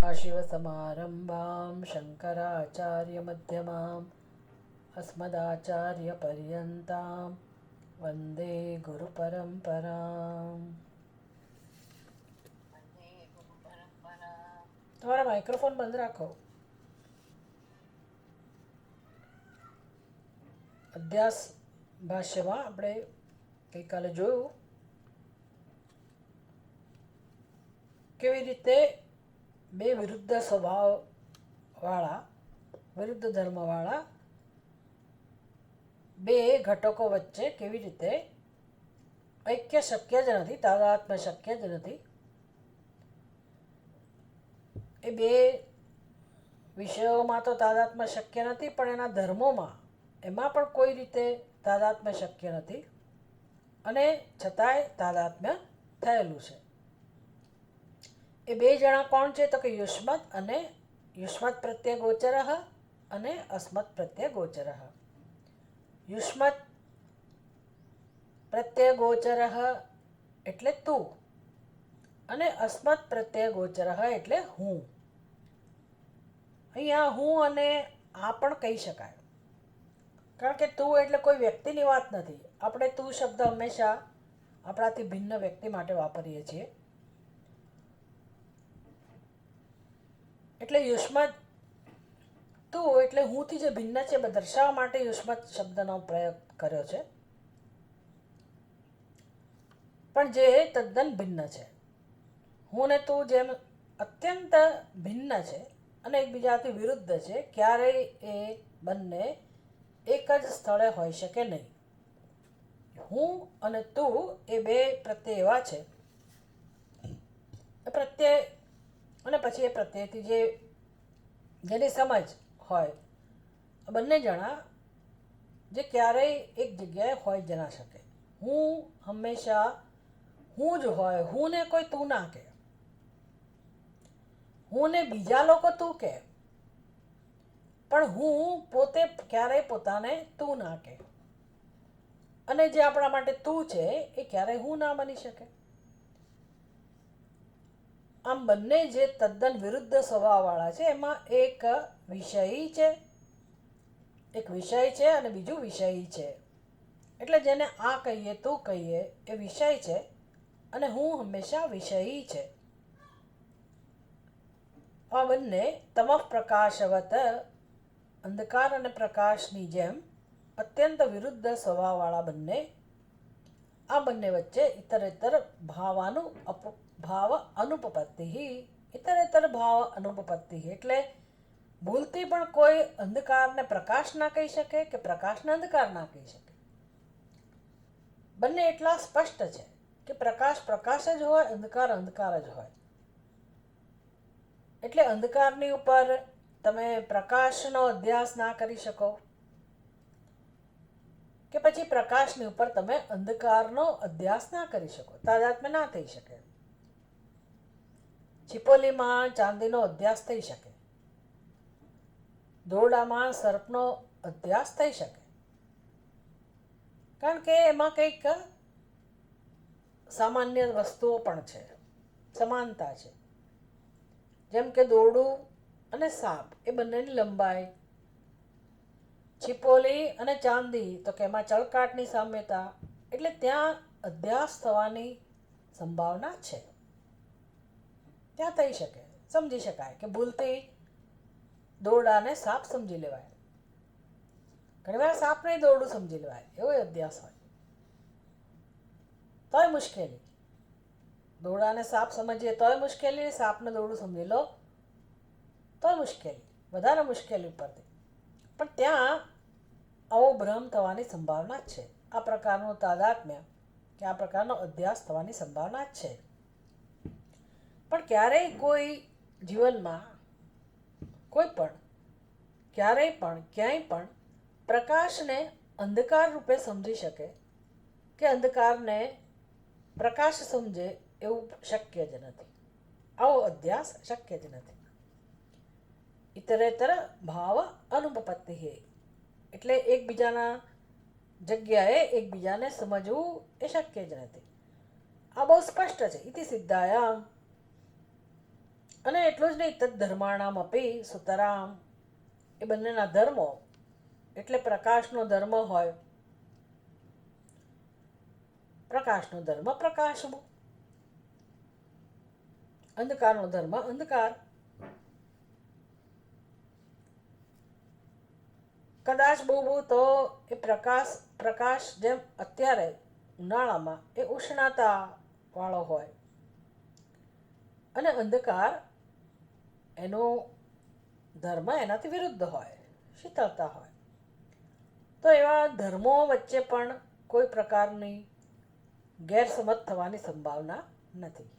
सदाशिवसमारम्भां शङ्कराचार्यमध्यमाम् अस्मदाचार्यपर्यन्तां वन्दे गुरुपरम्पराम्। તમારા માઇક્રોફોન બંધ રાખો. અધ્યાસ ભાષ્યમાં આપણે ગઈકાલે જોયું કેવી રીતે બે વિરુદ્ધ સ્વભાવવાળા વિરુદ્ધ ધર્મવાળા બે ઘટકો વચ્ચે કેવી રીતે ઐક્ય શક્ય જ નથી, તાદાત્મ્ય શક્ય જ નથી. એ બે વિષયોમાં તો તાદાત્મ્ય શક્ય નથી, પણ એના ધર્મોમાં એમાં પણ કોઈ રીતે તાદાત્મ્ય શક્ય નથી, અને છતાંય તાદાત્મ્ય થયેલું છે. એ બે જણા કોણ છે? તો કે યુષ્મત અને યુષ્મત પ્રત્યે ગોચર અને અસ્મત પ્રત્યે ગોચર. યુષ્મત પ્રત્યે ગોચર એટલે તું, અને અસ્મત પ્રત્યે ગોચર એટલે હું. અહીંયા હું અને આ પણ કહી શકાય, કારણ કે તું એટલે કોઈ વ્યક્તિની વાત નથી. આપણે તું શબ્દ હંમેશા આપણાથી ભિન્ન વ્યક્તિ માટે વાપરીએ છીએ. એટલે યુષ્મત તું એટલે હુંથી જે ભિન્ન છે એ દર્શાવવા માટે યુષ્મત શબ્દનો પ્રયોગ કર્યો છે, પણ જે તદ્દન ભિન્ન છે. હું ને તું જેમ અત્યંત ભિન્ન છે અને એકબીજાથી વિરુદ્ધ છે, ક્યારેય એ બંને એક જ સ્થળે હોઈ શકે નહીં. હું અને તું એ બે પ્રત્યય એવા છે, એ પ્રત્યય અને પછી એ પ્રત્યયથી જેની સમજ હોય, બંને જણા જે ક્યારેય એક જગ્યાએ હોય જ ના શકે. હું હંમેશા હું જ હોય. હું ને કોઈ તું ના કહે. હું ને બીજા લોકો તું કહે, પણ હું પોતે ક્યારેય પોતાને તું ના કહે. અને જે આપણા માટે તું છે એ ક્યારેય હું ના બની શકે. આમ બંને જે તદ્દન વિરુદ્ધ સ્વભાવવાળા છે, એમાં એક વિષય છે અને બીજું વિષયી છે. એટલે જેને આ કહીએ તું કહીએ એ વિષય છે, અને હું હંમેશા વિષયી છે. આ બંને તમઃ પ્રકાશવત અંધકાર અને પ્રકાશની જેમ અત્યંત વિરુદ્ધ સ્વભાવવાળા બંને, આ બંને વચ્ચે ઇતરેતર ભાવ અનુપપત્તિ એટલે ભૂલથી પણ કોઈ અંધકારને પ્રકાશ ના કહી શકે કે પ્રકાશને અંધકાર ના કહી શકે. બંને એટલા સ્પષ્ટ છે કે પ્રકાશ પ્રકાશ જ હોય, અંધકાર અંધકાર જ હોય. એટલે અંધકારની ઉપર તમે પ્રકાશનો અધ્યાસ ના કરી શકો, કે પછી પ્રકાશની ઉપર તમે અંધકારનો અધ્યાસ ના કરી શકો. તાદાત્મ્ય ના થઈ શકે. છીપોલીમાં ચાંદીનો અધ્યાસ થઈ શકે, દોરડામાં સર્પનો અધ્યાસ થઈ શકે, કારણ કે એમાં કંઈક સામાન્ય વસ્તુઓ પણ છે, સમાનતા છે. જેમ કે દોરડું અને સાપ એ બંનેની લંબાઈ, છીપોલી અને ચાંદી તો કે એમાં ચળકાટની સામ્યતા, એટલે ત્યાં અધ્યાસ થવાની સંભાવના છે. ત્યાં થઈ શકે, સમજી શકાય કે ભૂલથી દોરડાને સાપ સમજી લેવાય. ઘણીવાર સાપને દોરડું સમજી લેવાય, એવો અધ્યાસ હોય તોય મુશ્કેલી. દોરડાને સાપ સમજીએ તોય મુશ્કેલી, સાપને દોરડું સમજી લો તોય મુશ્કેલી, વધારે મુશ્કેલી ઉપરથી. પણ ત્યાં આવો ભ્રમ થવાની સંભાવના છે. આ પ્રકારનું તાદાત્મ્ય કે આ પ્રકારનો અધ્યાસ થવાની સંભાવના છે. પણ ક્યારેય કોઈ જીવનમાં કોઈ પણ ક્યારેય પણ ક્યાંય પણ પ્રકાશને અંધકાર રૂપે સમજી શકે કે અંધકારને પ્રકાશ સમજે એવું શક્ય જ નથી. આવો અધ્યાસ શક્ય જ નથી. ઇતરેતર ભાવ અનુપપત્તિ એટલે એકબીજાના જગ્યાએ એકબીજાને સમજવું એ શક્ય જ નથી. આ બહુ સ્પષ્ટ છે. ઇતિ સિદ્ધાયામ અને એટલું જ નહીં, તદ ધર્માણામ અપી સુતરામ, એ બંનેના ધર્મો એટલે પ્રકાશનો ધર્મ હોય, પ્રકાશનો ધર્મ પ્રકાશવું, અંધકારનો ધર્મ અંધકાર. કદાચ બહુ તો એ પ્રકાશ જેમ અત્યારે ઉનાળામાં એ ઉષ્ણતા વાળો હોય અને અંધકાર એનો ધર્મ એનાથી વિરુદ્ધ હોય, શીતળતા હોય. તો એવા ધર્મો વચ્ચે પણ કોઈ પ્રકારની ગેરસમજ થવાની સંભાવના નથી.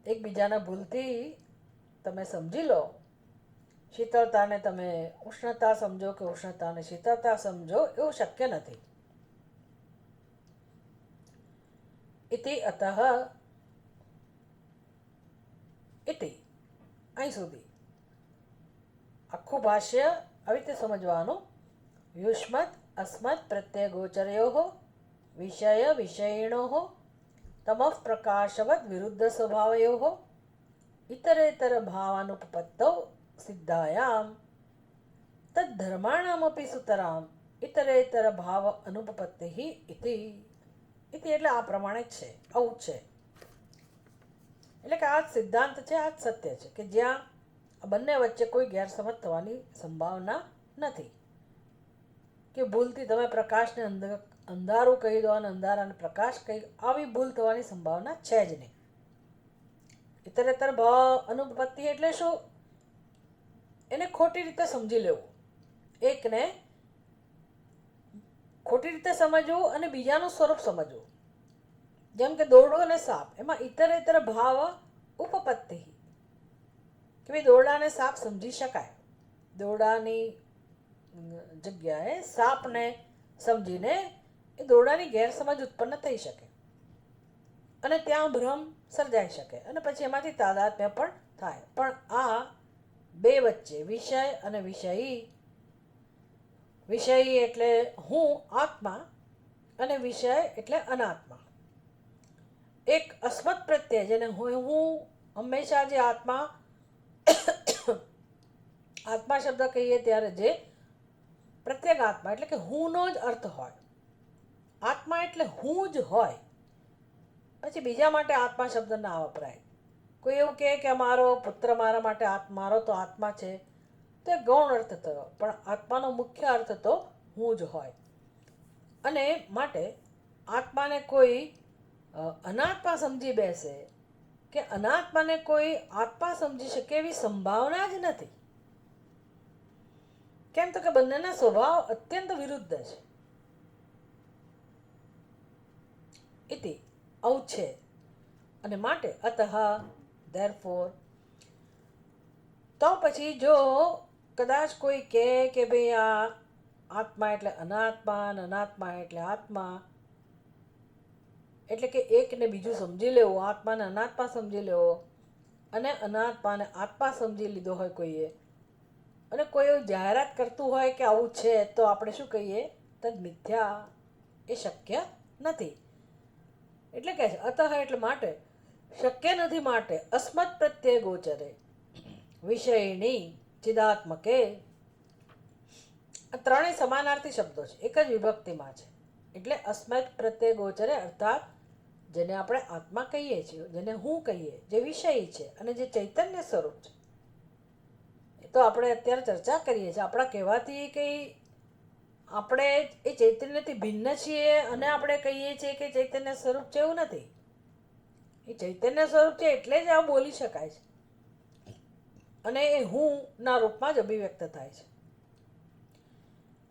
એકબીજાના ભૂલથી તમે સમજી લો, શીતળતાને તમે ઉષ્ણતા સમજો કે ઉષ્ણતાને શીતળતા સમજો, એવું શક્ય નથી. ઇતિ અતઃ ઇતિ, અહીં સુધી આખું ભાષ્ય આવી રીતે સમજવાનું. યુષ્મત અસ્મત પ્રત્યય ગોચરયો વિષય વિષયિણો તમઃ પ્રકાશવદ વિરુદ્ધ સ્વભાવયો ઇતરેતર ભાવાનુપપત્તૌ સિદ્ધાયામ તદ્ધર્માણામપી સુતરામ ઇતરેતર ભાવ અનુપપત્તિ ઇતિ. ઇતિ એટલે આ પ્રમાણે જ છે, આવું જ છે. એટલે કે આ જ સિદ્ધાંત છે, આ જ સત્ય છે કે જ્યાં આ બંને વચ્ચે કોઈ ગેરસમજ થવાની સંભાવના નથી. કે ભૂલથી તમે પ્રકાશને અંધારું કહી દો અને અંધારાને પ્રકાશ કહી, આવી ભૂલ થવાની સંભાવના છે જ નહીં. ઇતરેતર ભાવ અનુપપત્તિ એટલે શું? એને ખોટી રીતે સમજી લેવું, એકને ખોટી રીતે સમજવું અને બીજાનું સ્વરૂપ સમજવું. જેમ કે દોરડો અને સાપ, એમાં ઇતરેતર ભાવ ઉપપત્તિ, કે ભાઈ દોરડાને સાપ સમજી શકાય, દોરડાની જગ્યાએ સાપને સમજીને એ દોરડાની ગેરસમજ ઉત્પન્ન થઈ શકે અને ત્યાં ભ્રમ સર્જાઈ શકે અને પછી એમાંથી તાદાત્મ્ય પણ થાય. પણ આ બે વચ્ચે વિષય અને વિષયી, વિષયી એટલે હું આત્મા અને વિષય એટલે અનાત્મા. એક અસ્મત પ્રત્યય, જેને હું હંમેશા જે આત્મા શબ્દ કહીએ ત્યારે જે પ્રત્યેક આત્મા એટલે કે હુંનો જ અર્થ હોય, આત્મા એટલે હું જ હોય, પછી બીજા માટે આત્મા શબ્દ ના વપરાય. કોઈ એવું કહે કે અમારો પુત્ર મારા માટે મારો તો આત્મા છે, તે ગૌણ અર્થ થયો, પણ આત્માનો મુખ્ય અર્થ તો હું જ હોય. અને માટે આત્માને કોઈ અનાત્મા સમજી બેસે કે અનાત્માને કોઈ આત્મા સમજી શકે એવી સંભાવના જ નથી. કેમ તો કે બંનેના સ્વભાવ અત્યંત વિરુદ્ધ છે. ઇતિ આવું છે. અને માટે અતઃ ધેરફોર, તો પછી જો કદાચ કોઈ કહે કે ભાઈ આ આત્મા એટલે અનાત્મા અને અનાત્મા એટલે આત્મા, એટલે કે એકને બીજું સમજી લેવું, આત્માને અનાત્મા સમજી લેવો અને અનાત્માને આત્મા સમજી લીધો હોય કોઈએ, અને કોઈ એવું જાહેરાત કરતું હોય કે આવું છે, તો આપણે શું કહીએ? તદ મિથ્યા, એ શક્ય નથી. એટલે કે અતઃ એટલે માટે, શક્ય નથી. માટે અસ્મત પ્રત્યય ગોચરે વિષયિણી ચિદાત્મકે, આ ત્રણેય સમાનાર્થી શબ્દો છે, એક જ વિભક્તિમાં છે. એટલે અસ્મત પ્રત્યય ગોચરે અર્થાત જેને આપણે આત્મા કહીએ છીએ, જેને હું કહીએ, જે વિષય છે અને જે ચૈતન્ય સ્વરૂપ છે, એ તો આપણે અત્યારે ચર્ચા કરીએ છીએ. આપણા કહેવાથી કંઈ આપણે એ ચૈતન્યથી ભિન્ન છીએ અને આપણે કહીએ છીએ કે ચૈતન્ય સ્વરૂપ છે, એવું નથી. એ ચૈતન્ય સ્વરૂપ છે એટલે જ આ બોલી શકાય છે અને એ હું ના રૂપમાં જ અભિવ્યક્ત થાય છે.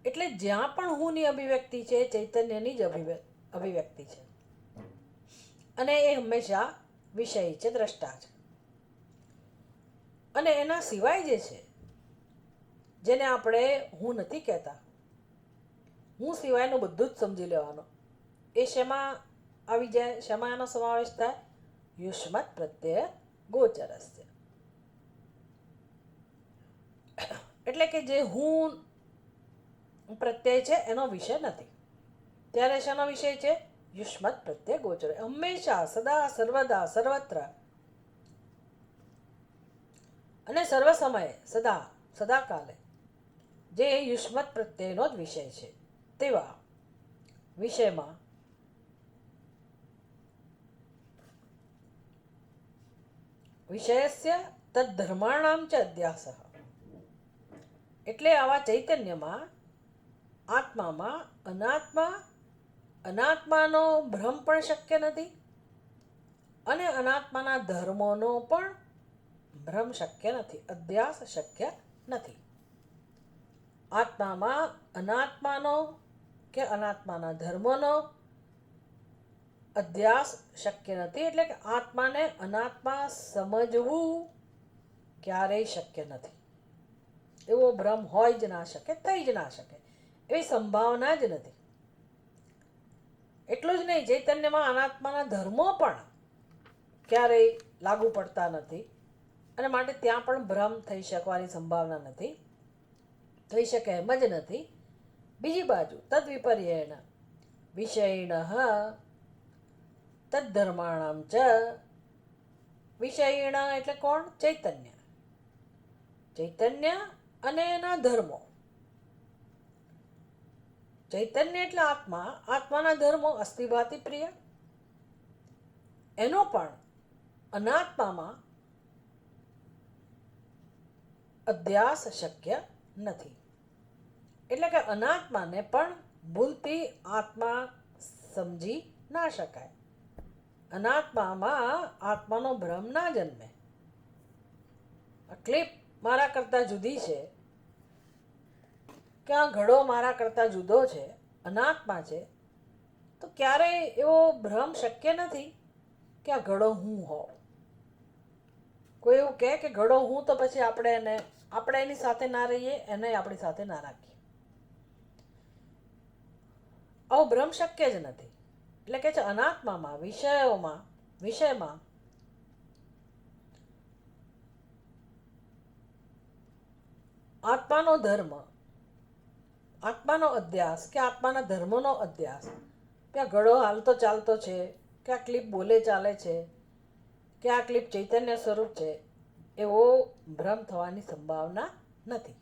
એટલે જ્યાં પણ હુંની અભિવ્યક્તિ છે, ચૈતન્યની જ અભિવ્યક્તિ છે અને એ હંમેશા વિષય છે, દ્રષ્ટા છે. અને એના સિવાય જે છે, જેને આપણે હું નથી કહેતા, હું સિવાયનું બધું જ સમજી લેવાનું, એ શેમાં આવી જાય? શેમાં એનો સમાવેશ થાય? યુષ્મત પ્રત્યય ગોચરસ્ય. એટલે કે જે હું પ્રત્યય છે એનો વિષય નથી, ત્યારે શેનો વિષય છે? યુષ્મત પ્રત્યય ગોચર. હંમેશા, સદા, સર્વદા, સર્વત્ર અને સર્વ સમયે સદાકાલે જે યુષ્મત પ્રત્યેનો જ વિષય છે તેવા વિષયમાં વિષયસ્ય તદ્ધર્માણામ ચ અધ્યાસઃ, એટલે આવા ચૈતન્યમાં આત્મામાં અનાત્માનો ભ્રમ પણ શક્ય નથી અને અનાત્માના ધર્મોનો પણ ભ્રમ શક્ય નથી, અધ્યાસ શક્ય નથી. આત્મામાં અનાત્માનો કે અનાત્માના ધર્મોનો અધ્યાસ શક્ય નથી, એટલે કે આત્માને અનાત્મા સમજવું ક્યારેય શક્ય નથી. એવો ભ્રમ હોય જ ના શકે, થઈ જ ના શકે, એવી સંભાવના જ નથી. એટલું જ નહીં, ચૈતન્યમાં અનાત્માના ધર્મો પણ ક્યારેય લાગુ પડતા નથી અને માટે ત્યાં પણ ભ્રમ થઈ શકવાની સંભાવના નથી, થઈ શકે એમ જ નથી. બીજી બાજુ તદ્વિપર્યેણ વિષયિણ તદ્ધર્માણામ ચ, વિષયિણ એટલે કોણ? ચૈતન્ય. ચૈતન્ય અને એના ધર્મો. ચૈતન્ય એટલે આત્મા, આત્માના ધર્મો અસ્થિભાતિ પ્રિય, એનો પણ અનાત્મામાં અધ્યાસ શક્ય નથી. એટલે કે અનાત્માને પણ ભૂલથી આત્મા સમજી ના શકાય. અનાત્મામાં આત્માનો ભ્રમ ના જન્મે. ક્લિપ મારા કરતા જુદી છે કે આ ઘડો મારા કરતા જુદો છે, અનાત્મા છે, તો ક્યારેય એવો ભ્રમ શક્ય નથી કે આ ઘડો હું હોઉં. કોઈ એવું કહે કે ઘડો હું, તો પછી આપણે એની સાથે ના રહીએ, એને આપણી સાથે ના રાખીએ. આવો ભ્રમ શક્ય જ નથી. એટલે કે છે અનાત્મામાં વિષયમાં આત્માનો ધર્મ, આત્માનો અધ્યાસ કે આત્માના ધર્મનો અધ્યાસ, કે આ ઘડો હાલતો ચાલતો છે, કે આ ક્લિપ બોલે ચાલે છે, કે આ ક્લિપ ચૈતન્ય સ્વરૂપ છે, એવો ભ્રમ થવાની સંભાવના નથી.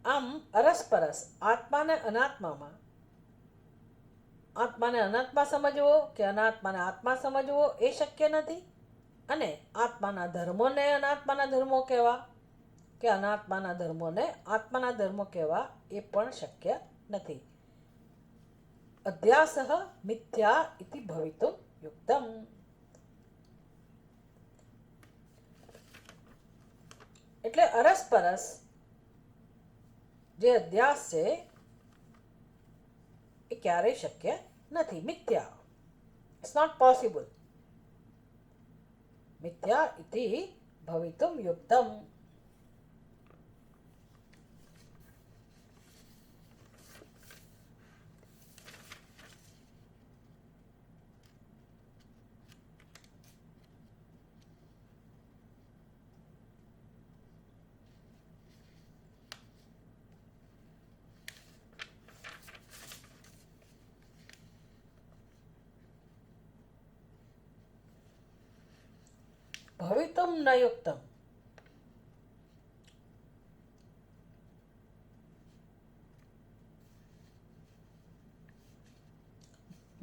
આમ અરસપરસ આત્માને અનાત્મા સમજવો કે અનાત્માને આત્મા સમજવો એ શક્ય નથી, અને આત્માના ધર્મોને અનાત્માના ધર્મો કહેવા કે અનાત્માના ધર્મોને આત્માના ધર્મો કહેવા એ પણ શક્ય નથી. અધ્યાસઃ મિથ્યા ઇતિ ભવિતુમ યુક્તમ. એટલે અરસપરસ જે અધ્યાસ છે એ ક્યારેય શક્ય નથી. મિથ્યા, ઇટ્સ નોટ પોસિબલ. મિથ્યા ઇતિ ભવિતુમ યુક્તમ. ભવિતુમ ન યુક્તમ.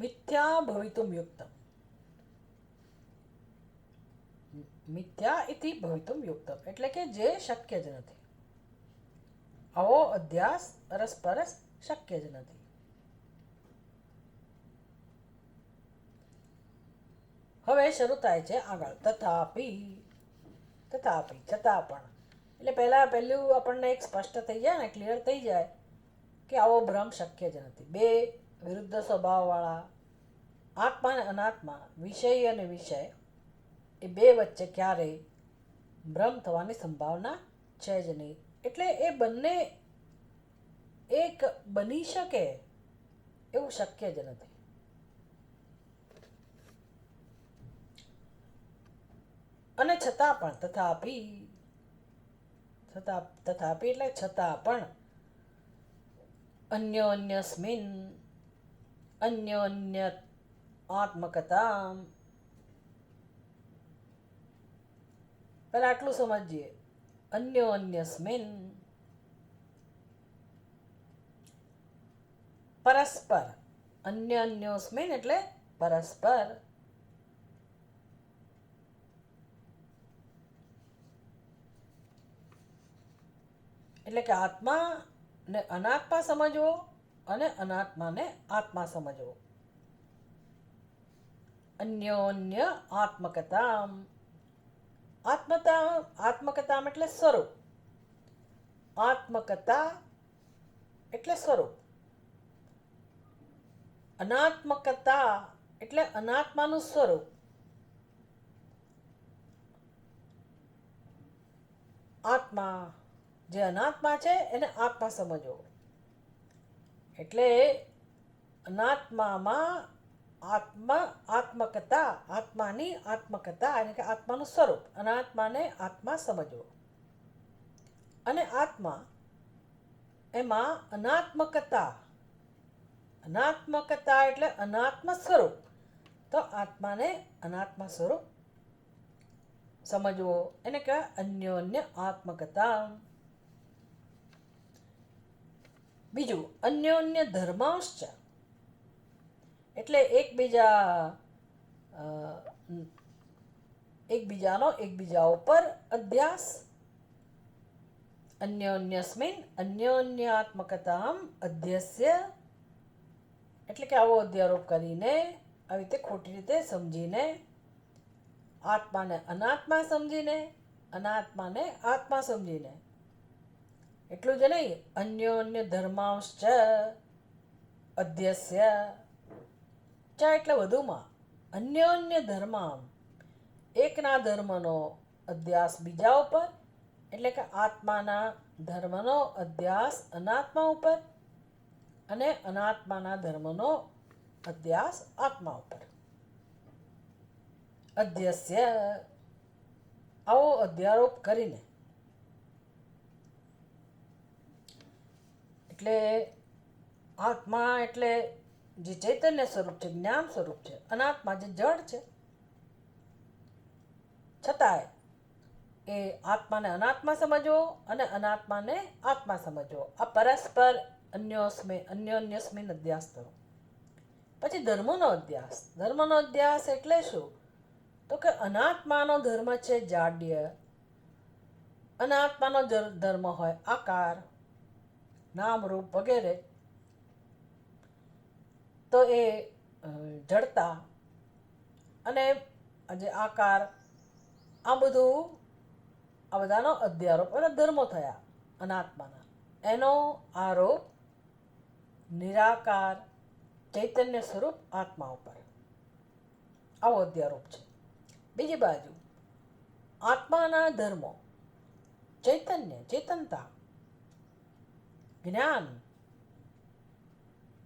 મિથ્યા ભવિતુમ યુક્તમ. મિથ્યા ઇતિ ભવિતુમ યુક્તમ એટલે કે જે શક્ય જ નથી. આવો અધ્યાસ અરસપરસ શક્ય જ નથી. હવે શરૂ થાય છે આગળ. તથાપી છતાં પણ, એટલે પહેલું આપણને એક સ્પષ્ટ થઈ જાય ને, ક્લિયર થઈ જાય કે આવો ભ્રમ શક્ય જ નથી. બે વિરુદ્ધ સ્વભાવવાળા આત્મા અને અનાત્મા, વિષય અને વિષય, એ બે વચ્ચે ક્યારેય ભ્રમ થવાની સંભાવના છે જ નહીં. એટલે એ બંને એક બની શકે એવું શક્ય જ નથી. અને છતાં પણ, તથાપી એટલે છતાં પણ, અન્યોન્યસ્મિન અન્યોન્ય આત્મકતા, પહેલાં આટલું સમજીએ. અન્યોન્યસ્મિન પરસ્પર. અન્યોન્યોસ્મિન એટલે પરસ્પર. એટલે કે આત્માને અનાત્મા સમજવો અને અનાત્માને આત્મા સમજવો. અન્યોન્ય આત્મકતામ. આત્મકતામ એટલે સ્વરૂપ. આત્મકતા એટલે સ્વરૂપ. અનાત્મકતા એટલે અનાત્માનું સ્વરૂપ. આત્મા જે અનાત્મા છે એને આત્મા સમજવો. એટલે અનાત્મામાં આત્મકતા, આત્માની આત્મકતા એટલે કે આત્માનું સ્વરૂપ. અનાત્માને આત્મા સમજવો. અને આત્મા એમાં અનાત્મકતા. અનાત્મકતા એટલે અનાત્મ સ્વરૂપ. તો આત્માને અનાત્મા સ્વરૂપ સમજવો એને કહેવાય અન્યોન્ય આત્મકતા. બીજું અન્યોન્ય ધર્માંશ્ચ એટલે એકબીજાનો એકબીજા ઉપર અધ્યાસ. અન્યોન્યસ્મિન અન્યોન્યાત્મકતામ અધ્યસ્ય એટલે કે આવો અધ્યારોપ કરીને, આવી રીતે ખોટી રીતે સમજીને, આત્માને અનાત્મા સમજીને, અનાત્માને આત્મા સમજીને. એટલું જ નહીં, અન્યોન્ય ધર્માંશ્ચ અધ્યસ્ય. ચા એટલે વધુમાં. અન્યોન્ય ધર્મામ એકના ધર્મનો અધ્યાસ બીજા ઉપર એટલે કે આત્માના ધર્મનો અધ્યાસ અનાત્મા ઉપર અને અનાત્માના ધર્મનો અધ્યાસ આત્મા ઉપર. અધ્યસ્ય આવો અધ્યારોપ કરીને. એટલે આત્મા એટલે જે ચૈતન્ય સ્વરૂપ છે, જ્ઞાન સ્વરૂપ છે. અનાત્મા જે જડ છે. છતાંય એ આત્માને અનાત્મા સમજવો અને અનાત્માને આત્મા સમજવો. આ પરસ્પર અન્યોન્યસ્મિન અધ્યાસ થયો. પછી ધર્મનો અધ્યાસ. ધર્મનો અધ્યાસ એટલે શું? તો કે અનાત્માનો ધર્મ છે જાડ્ય, અનાત્માનો ધર્મ હોય આકાર, નામ, રૂપ વગેરે. તો એ જડતા અને જે આકાર, આ બધાનો અધ્યારોપ અને ધર્મો થયા અનાત્માના. એનો આરોપ નિરાકાર ચૈતન્ય સ્વરૂપ આત્મા ઉપર. આવો અધ્યારોપ છે. બીજી બાજુ આત્માના ધર્મો, ચૈતન્ય, ચેતનતા, જ્ઞાન,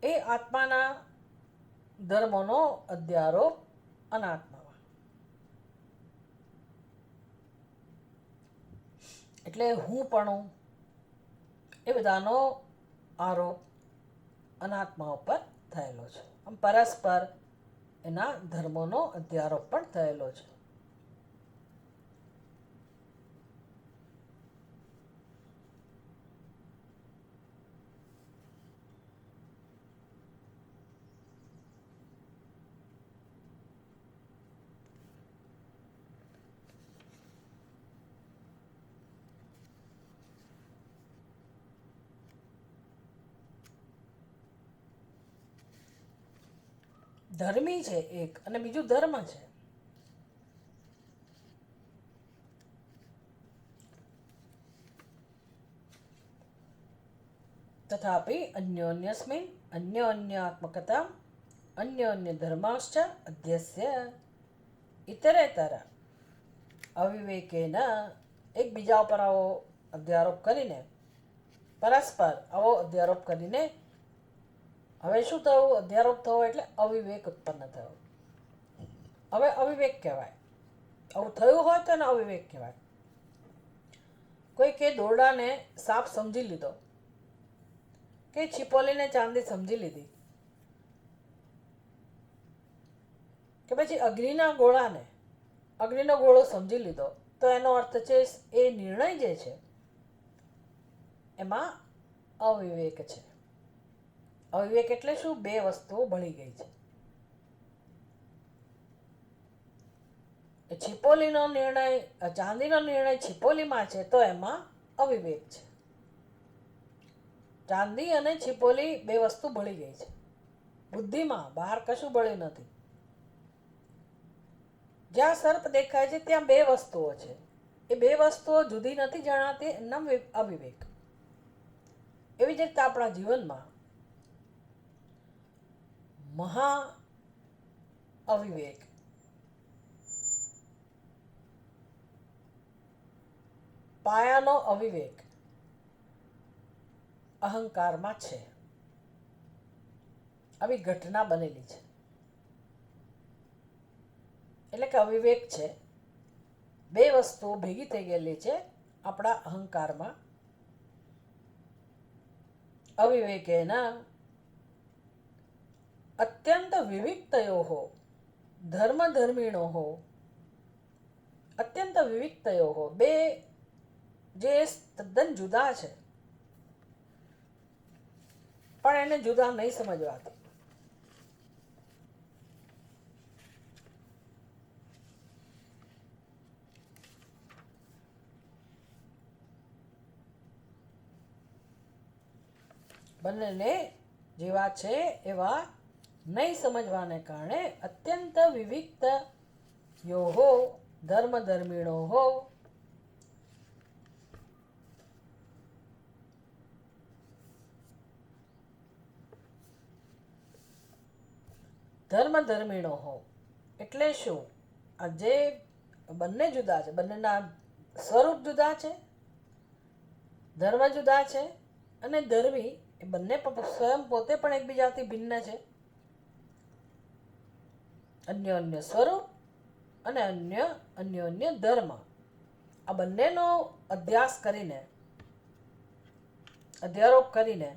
એ આત્માના ધર્મોનો અધ્યારોપ અનાત્મામાં. એટલે હુંપણું એ બધાનો આરોપ અનાત્મા ઉપર થયેલો છે. આમ પરસ્પર એના ધર્મોનો અધ્યારોપ પણ થયેલો છે. ધર્મી છે એક અને બીજું ધર્મ છે. તથાપિ અન્યોન્યસ્મિન અન્યોન્યાત્મકતા અન્યોન્ય ધર્માશ્ચ અધ્યસ્ય ઇતરેતર અવિવેકેન. એકબીજા ઉપર આવો અધ્યારોપ કરીને, પરસ્પર આવો અધ્યારોપ કરીને હવે શું થયું? અધ્યારોપ થયો એટલે અવિવેક ઉત્પન્ન થયો. હવે અવિવેક કહેવાય. આવું થયું હોય તો એને અવિવેક કહેવાય. કોઈ કે દોરડાને સાપ સમજી લીધો, કે છીપોલીને ચાંદી સમજી લીધી, કે પછી અગ્નિનો ગોળો સમજી લીધો, તો એનો અર્થ છે એ નિર્ણય જે છે એમાં અવિવેક છે. અવિવેક એટલે શું? બે વસ્તુઓ ભળી ગઈ છે. છિપોલીનો નિર્ણય, ચાંદીનો નિર્ણય છિપોલીમાં છે તો એમાં અવિવેક છે. ચાંદી અને છિપોલી બે વસ્તુ ભળી ગઈ છે. બુદ્ધિમાં બહાર કશું ભળ્યું નથી. જ્યાં સર્પ દેખાય છે ત્યાં બે વસ્તુઓ છે. એ બે વસ્તુઓ જુદી નથી જણાતી, એનું નામ અવિવેક. એવી જ રીતે આપણા જીવનમાં મહા અવિવેક, પાયાનો અવિવેક અહંકારમાં છે. આવી ઘટના બનેલી છે. એટલે કે અવિવેક છે. બે વસ્તુઓ ભેગી થઈ ગયેલી છે આપણા અહંકારમાં. અવિવેકેન અત્યંત વિવિક્તયોઃ ધર્મધર્મિણોઃ. અત્યંત વિવિક્તયોઃ, બે જે તદ્દન જુદા છે પણ એને જુદા નહીં સમજવાતી. બંનેને જેવા છે એવા નહીં સમજવાને કારણે અત્યંત વિવિક્ત યોહો ધર્મધર્મિણોઃ. ધર્મધર્મિણોઃ એટલે શું? આ જે બંને જુદા છે, બંનેના સ્વરૂપ જુદા છે, ધર્મ જુદા છે અને ધર્મી એ બંને સ્વયં પોતે પણ એકબીજાથી ભિન્ન છે. અન્યોન્ય સ્વરૂપ અને અન્યોન્ય ધર્મ, આ બંનેનો અધ્યારોપ કરીને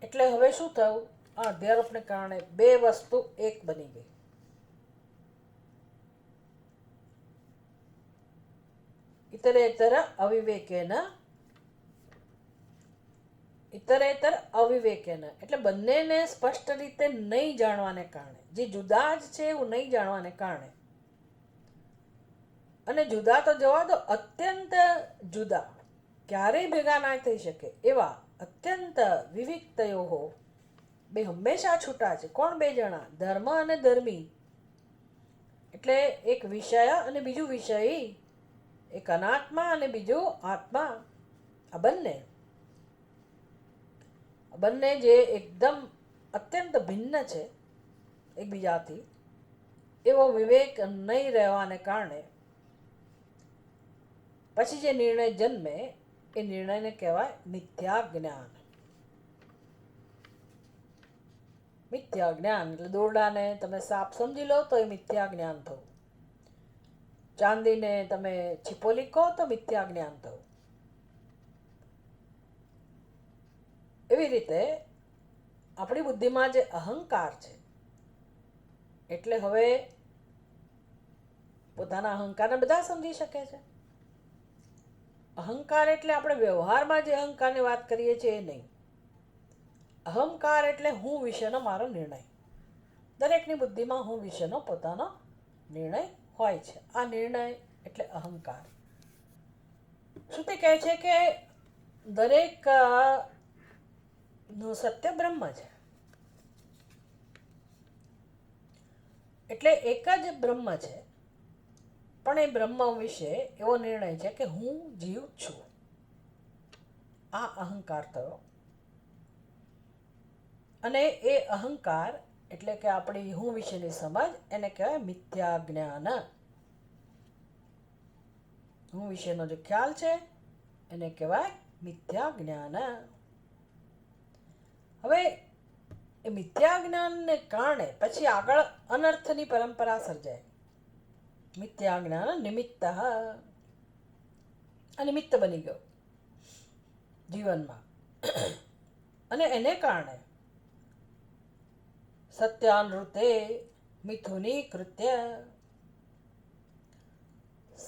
એટલે હવે શું થયું? આ અધ્યારોપને કારણે બે વસ્તુ એક બની ગઈ. ઇતરેતર અવિવેકેન એટલે બંનેને સ્પષ્ટ રીતે નહીં જાણવાને કારણે, જે જુદા જ છે એવું નહીં જાણવાને કારણે, અને જુદા તો જવા દો, અત્યંત જુદા, ક્યારેય ભેગા ના થઈ શકે એવા અત્યંત વિવિક્તયોઃ, બે હંમેશા છૂટા છે. કોણ બે જણા? ધર્મ અને ધર્મી. એટલે એક વિષય અને બીજું વિષયી, એક અનાત્મા અને બીજું આત્મા. આ બંને જે એકદમ અત્યંત ભિન્ન છે એકબીજાથી, એવો વિવેક નહીં રહેવાને કારણે પછી જે નિર્ણય જન્મે એ નિર્ણયને કહેવાય મિથ્યા જ્ઞાન. મિથ્યા જ્ઞાન એટલે દોરડાને તમે સાપ સમજી લો તો એ મિથ્યા જ્ઞાન થયું. ચાંદીને તમે છિપોલી કહો તો મિથ્યા જ્ઞાન થયું. એવી રીતે આપણી બુદ્ધિમાં જે અહંકાર છે, એટલે હવે પોતાના અહંકારને બધા સમજી શકે છે. અહંકાર એટલે આપણે વ્યવહારમાં જે અહંકારની વાત કરીએ છીએ એ નહીં. અહંકાર એટલે હું વિશેનો મારો નિર્ણય. દરેકની બુદ્ધિમાં હું વિશેનો પોતાનો નિર્ણય હોય છે. આ નિર્ણય એટલે અહંકાર. શ્રુતિ કહે છે કે દરેક નું સત્ય બ્રહ્મ છે. એટલે એક જ બ્રહ્મ છે, પણ એ બ્રહ્મ વિશે એવો નિર્ણય છે કે હું જીવ છું. આ અહંકાર થયો. અને એ અહંકાર એટલે કે આપણી હું વિશેની સમજ, એને કહેવાય મિથ્યા જ્ઞાન. હું વિશેનો જે ખ્યાલ છે એને કહેવાય મિથ્યા જ્ઞાન. હવે એ મિથ્યા જ્ઞાનને કારણે પછી આગળ અનર્થની પરંપરા સર્જાય. મિથ્યા જ્ઞાન નિમિત્ત, અનિમિત્ત બની ગયો જીવનમાં. અને એને કારણે સત્યાનૃતે મિથુની કૃત્ય,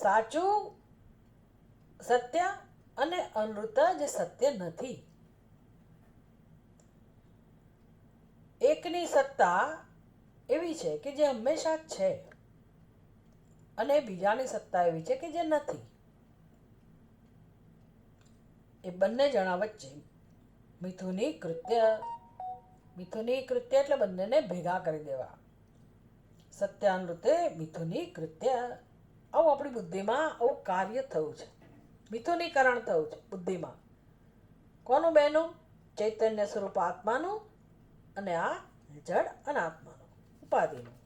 સાચું સત્ય અને અનૃત જે સત્ય નથી. એકની સત્તા એવી છે કે જે હંમેશા જ છે અને બીજાની સત્તા એવી છે કે જે નથી. એ બંને જણા વચ્ચે મિથુની કૃત્ય. મિથુની કૃત્ય એટલે બંનેને ભેગા કરી દેવા. સત્યાનૃતે મિથુની કૃત્ય. આવું આપણી બુદ્ધિમાં આવું કાર્ય થયું છે. મિથુનીકરણ થયું છે બુદ્ધિમાં. કોનું બેનું? ચૈતન્ય સ્વરૂપ આત્માનું અને આ જડ અનાત્માનું ઉપાધિનું.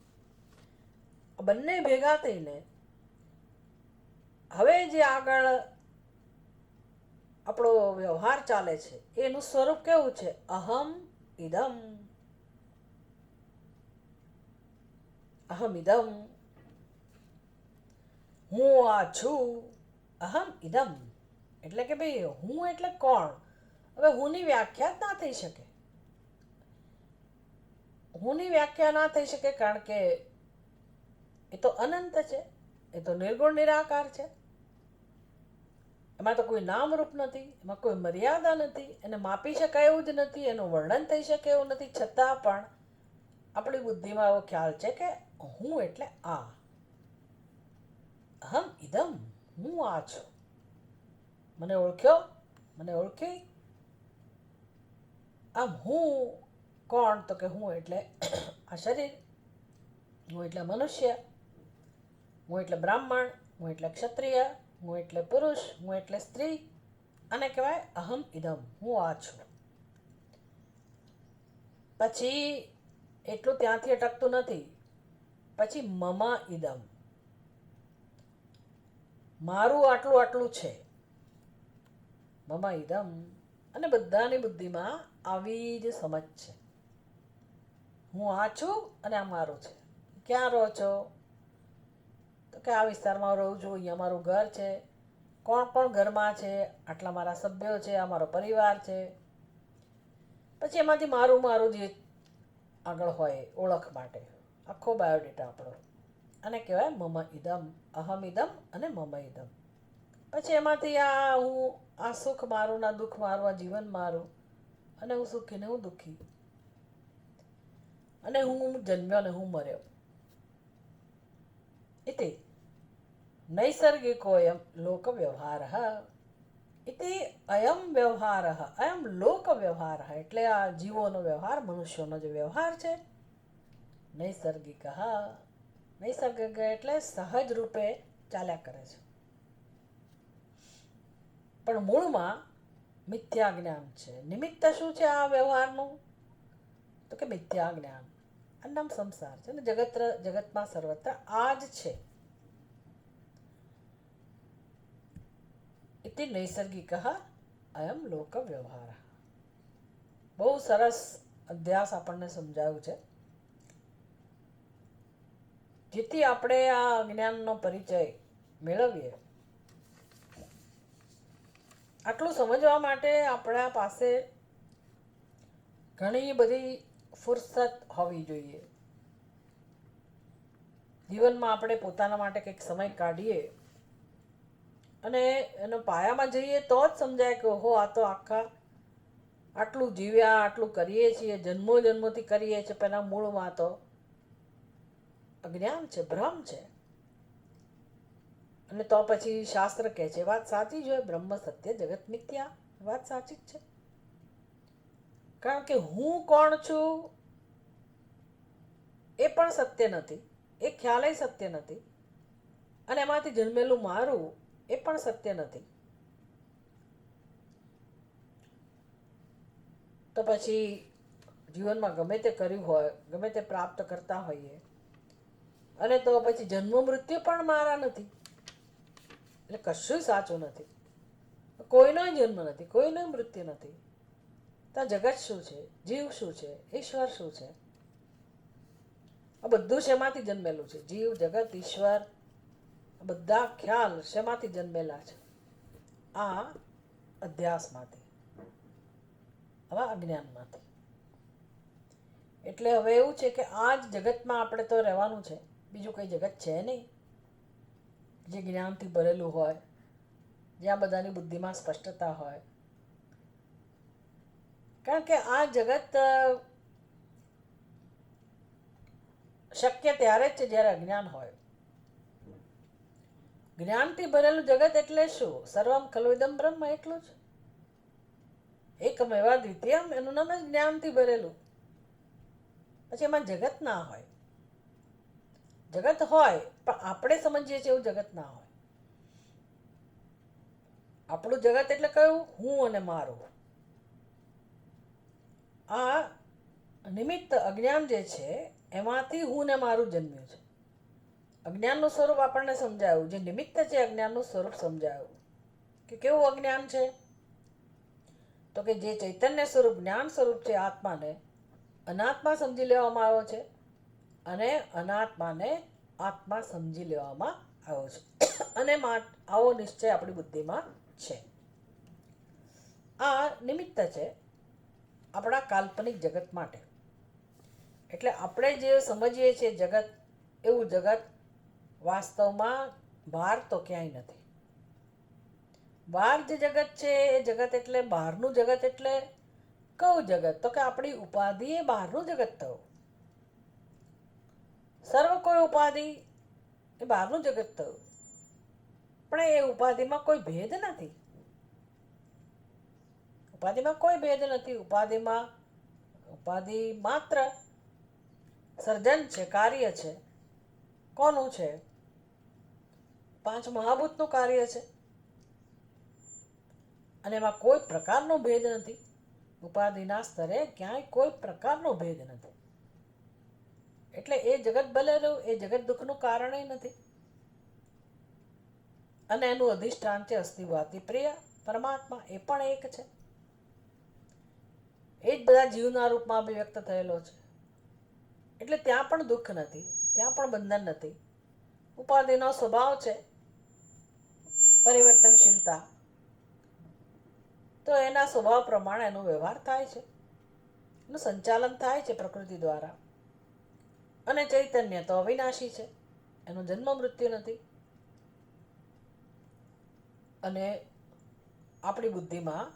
બંને ભેગા થઈને હવે જે આગળ આપણો વ્યવહાર ચાલે છે એનું સ્વરૂપ કેવું છે? અહમ ઇદમ. અહમ ઇદમ, હું આ છું. અહમ ઇદમ એટલે કે ભાઈ હું એટલે કોણ? હવે હુંની વ્યાખ્યા જ ના થઈ શકે. હુંની વ્યાખ્યા ના થઈ શકે કારણ કે એ તો અનંત છે, એ તો નિર્ગુણ નિરાકાર છે. એમાં તો કોઈ નામરૂપ નથી, એમાં કોઈ મર્યાદા નથી, એને માપી શકાય એવું જ નથી, એનું વર્ણન થઈ શકે એવું નથી. છતાં પણ આપણી બુદ્ધિમાં એવો ખ્યાલ છે કે હું એટલે આ. અહમ ઇદમ, હું આ છું. મને ઓળખ્યો? મને ઓળખી? આમ હું કોણ? તો કે હું એટલે આ શરીર, હું એટલે મનુષ્ય, હું એટલે બ્રાહ્મણ, હું એટલે ક્ષત્રિય, હું એટલે પુરુષ, હું એટલે સ્ત્રી. આને કહેવાય અહમ ઇદમ, હું આ છું. પછી એટલું ત્યાંથી અટકતું નથી. પછી મમ ઇદમ, મારું આટલું આટલું છે. મમ ઇદમ. અને બધાની બુદ્ધિમાં આવી જ સમજ છે. હું આ છું અને આ મારું છે. ક્યાં રહો છો? તો કે આ વિસ્તારમાં રહું છું, અહીંયા મારું ઘર છે. કોણ કોણ ઘરમાં છે? આટલા મારા સભ્યો છે, આ મારો પરિવાર છે. પછી એમાંથી મારું મારું જે આગળ હોય ઓળખ માટે આખો બાયોડેટા આપણો, અને કહેવાય મમ ઇદમ. અહમ ઇદમ અને મમ ઇદમ. પછી એમાંથી આ હું, આ સુખ મારું, ના દુઃખ મારું, આ જીવન મારું, અને હું સુખી ને હું દુઃખી, અને હું જન્મ્યો ને હું મર્યો. ઇતિ નૈસર્ગિકોયમ લોક વ્યવહાર. ઇતિ અયમ વ્યવહાર, અયમ લોક વ્યવહાર. એટલે આ જીવોનો વ્યવહાર, મનુષ્યોનો જે વ્યવહાર છે, નૈસર્ગિક. નૈસર્ગિક એટલે સહજ રૂપે ચાલ્યા કરે છે. પણ મૂળમાં મિથ્યા જ્ઞાન છે. નિમિત્ત શું છે આ વ્યવહારનું? તો કે મિથ્યા જ્ઞાન. આનું નામ સંસાર છે ને. જગતમાં સર્વત્ર આ જ છે. ઇતિ નૈસર્ગિક અયમ લોક વ્યવહાર. બહુ સરસ અધ્યાસ આપણને સમજાવ્યું છે, જેથી આપણે આ જ્ઞાનનો પરિચય મેળવીએ. આટલું સમજવા માટે આપણા પાસે ઘણી બધી ફુરસત હોવી જોઈએ. જીવનમાં આપણે પોતાના માટે કંઈક સમય કાઢીએ અને એનો પાયામાં જઈએ તો જ સમજાય કે ઓહો, આ તો આખા આટલું જીવ્યા, આટલું કરીએ છીએ, જન્મો જન્મોથી કરીએ છીએ, પહેલાં મૂળમાં તો અજ્ઞાન છે, ભ્રમ છે. અને તો પછી શાસ્ત્ર કહે છે, વાત સાચી જ હોય, બ્રહ્મ સત્ય જગત મિથ્યા. વાત સાચી જ છે. કારણ કે હું કોણ છું એ પણ સત્ય નથી, એ ખ્યાલ સત્ય નથી, અને એમાંથી જન્મેલું મારું એ પણ સત્ય નથી. તો પછી જીવનમાં ગમે તે કર્યું હોય, ગમે તે પ્રાપ્ત કરતા હોઈએ, અને તો પછી જન્મ મૃત્યુ પણ મારા નથી, એટલે કશું સાચું નથી. કોઈનો જન્મ નથી, કોઈનો મૃત્યુ નથી. તો જગત શું છે? જીવ શું છે? ઈશ્વર શું છે? આ બધું શેમાંથી જન્મેલું છે? જીવ, જગત, ઈશ્વર, બધા ખ્યાલ શેમાંથી જન્મેલા છે? આ અધ્યાસમાંથી, આવા અજ્ઞાનમાંથી. એટલે હવે એવું છે કે આ જ જગતમાં આપણે તો રહેવાનું છે, બીજું કંઈ જગત છે નહીં. જે જ્ઞાનથી ભરેલું હોય, જ્યાં બધાની બુદ્ધિમાં સ્પષ્ટતા હોય. કારણ કે આ જગત શક્ય ત્યારે જ છે જ્યારે અજ્ઞાન હોય. જ્ઞાનથી ભરેલું જગત એટલે શું? સર્વમ ખલુ ઇદમ બ્રહ્મ, એટલું જ. એકમેવા દ્વિતીયમ, એનું નામ જ જ્ઞાનથી ભરેલું. પછી એમાં જગત ના હોય. જગત હોય પણ આપણે સમજીએ છીએ એવું જગત ના હોય. આપણું જગત એટલે કયું? હું અને મારું. આ નિમિત્ત અજ્ઞાન જે છે એમાંથી હું ને મારું જન્મ્યું છે. અજ્ઞાનનું સ્વરૂપ આપણને સમજાયું, જે નિમિત્ત છે અજ્ઞાનનું સ્વરૂપ સમજાયું. કે કેવું અજ્ઞાન છે? તો કે જે ચૈતન્ય સ્વરૂપ, જ્ઞાન સ્વરૂપ છે આત્માને અનાત્મા સમજી લેવામાં આવ્યો છે, અને અનાત્માને આત્મા સમજી લેવામાં આવ્યો છે. અને આવો નિશ્ચય આપણી બુદ્ધિમાં છે. આ નિમિત્ત છે આપણા કાલ્પનિક જગત માટે. એટલે આપણે જે સમજીએ છીએ જગત, એવું જગત વાસ્તવમાં બહાર તો ક્યાંય નથી. બહાર જે જગત છે એ જગત એટલે બહારનું જગત એટલે કયું જગત? તો કે આપણી ઉપાધિ એ બહારનું જગત થયું. સર્વ કોઈ ઉપાધિ એ બહારનું જગત થયું. પણ એ ઉપાધિમાં કોઈ ભેદ નથી. ઉપાધિમાં કોઈ ભેદ નથી. ઉપાધિ માત્ર સર્જન છે, કાર્ય છે. કોનું છે? 5 મહાભૂતનું કાર્ય છે. અને એમાં કોઈ પ્રકારનો ભેદ નથી. ઉપાધિના સ્તરે ક્યાંય કોઈ પ્રકારનો ભેદ નથી. એટલે એ જગત ભલેલું, એ જગત દુઃખનું કારણ નથી. અને એનું અધિષ્ઠાન છે અસ્તિવાદી પ્રિય પરમાત્મા, એ પણ એક છે. એ જ બધા જીવના રૂપમાં અભિવ્યક્ત થયેલો છે. એટલે ત્યાં પણ દુઃખ નથી, ત્યાં પણ બંધન નથી. ઉપાધિનો સ્વભાવ છે પરિવર્તનશીલતા, તો એના સ્વભાવ પ્રમાણે એનો વ્યવહાર થાય છે, એનું સંચાલન થાય છે પ્રકૃતિ દ્વારા. અને ચૈતન્ય તો અવિનાશી છે, એનો જન્મ મૃત્યુ નથી. અને આપણી બુદ્ધિમાં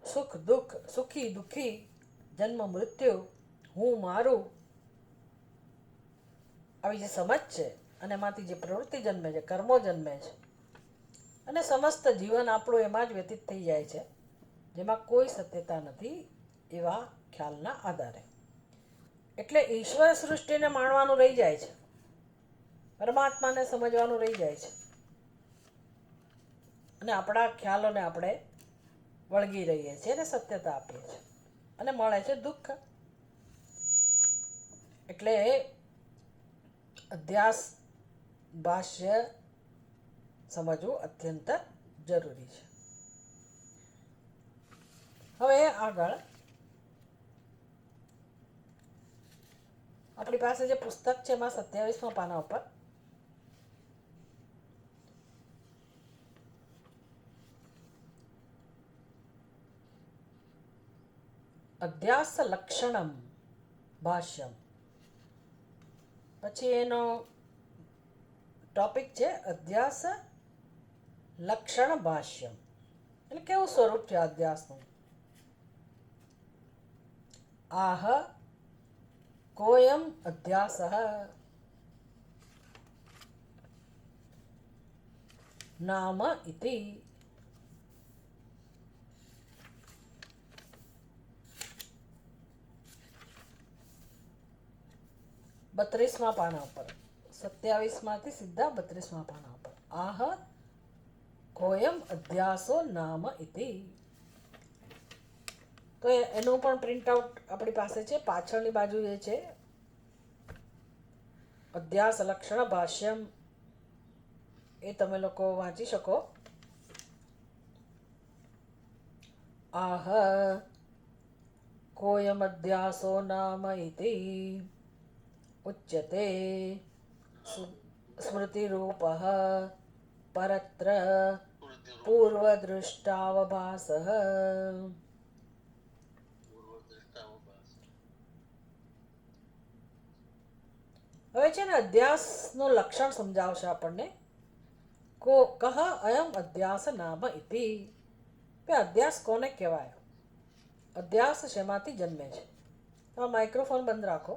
સુખ દુઃખ, સુખી દુઃખી, જન્મ મૃત્યુ, હું મારું, આવી જે સમજ છે, અને એમાંથી જે પ્રવૃત્તિ જન્મે છે, કર્મો જન્મે છે, અને સમસ્ત જીવન આપણું એમાં જ વ્યતીત થઈ જાય છે, જેમાં કોઈ સત્યતા નથી, એવા ખ્યાલના આધારે. એટલે ઈશ્વર સૃષ્ટિને માણવાનું રહી જાય છે, પરમાત્માને સમજવાનું રહી જાય છે. અને આપણા ખ્યાલોને આપણે વળગી રહીએ છીએ અને સત્યતા આપીએ છીએ, અને મળે છે દુઃખ. એટલે અધ્યાસ ભાષ્ય સમજવું અત્યંત જરૂરી છે. હવે આગળ આપણી પાસે જે પુસ્તક છે એમાં 27મા પાના ઉપર અધ્યાસ લક્ષણમ ભાષ્યમ, પછી એનો ટોપિક છે અધ્યાસ લક્ષણ ભાષ્યમ. એટલે કેવું સ્વરૂપ છે અધ્યાસનું? આહ કોયમ અધ્યાસ નામ ઇતિ. 32મા પાના ઉપર, 27માંથી સીધા 32મા પાના ઉપર. આહ કોયમ અધ્યાસો નામ ઇતિ. તો એનું પણ પ્રિન્ટ આઉટ આપણી પાસે છે. પાછળની બાજુ જે છે અધ્યાસ લક્ષણ ભાષ્યમ, એ તમે લોકો વાંચી શકો. આહ કોયમ અધ્યાસો નામ ઇતિ ઉચ્યતે સ્મૃતિરૂપઃ પરત્ર પૂર્વદૃષ્ટાવભાસઃ. હવે છે ને અધ્યાસનું લક્ષણ સમજાવશે આપણને કહ અયમ અધ્યાસ નામ ઇતિ. કે અધ્યાસ કોને કહેવાય? અધ્યાસ શેમાંથી જન્મે છે? તમે માઇક્રોફોન બંધ રાખો.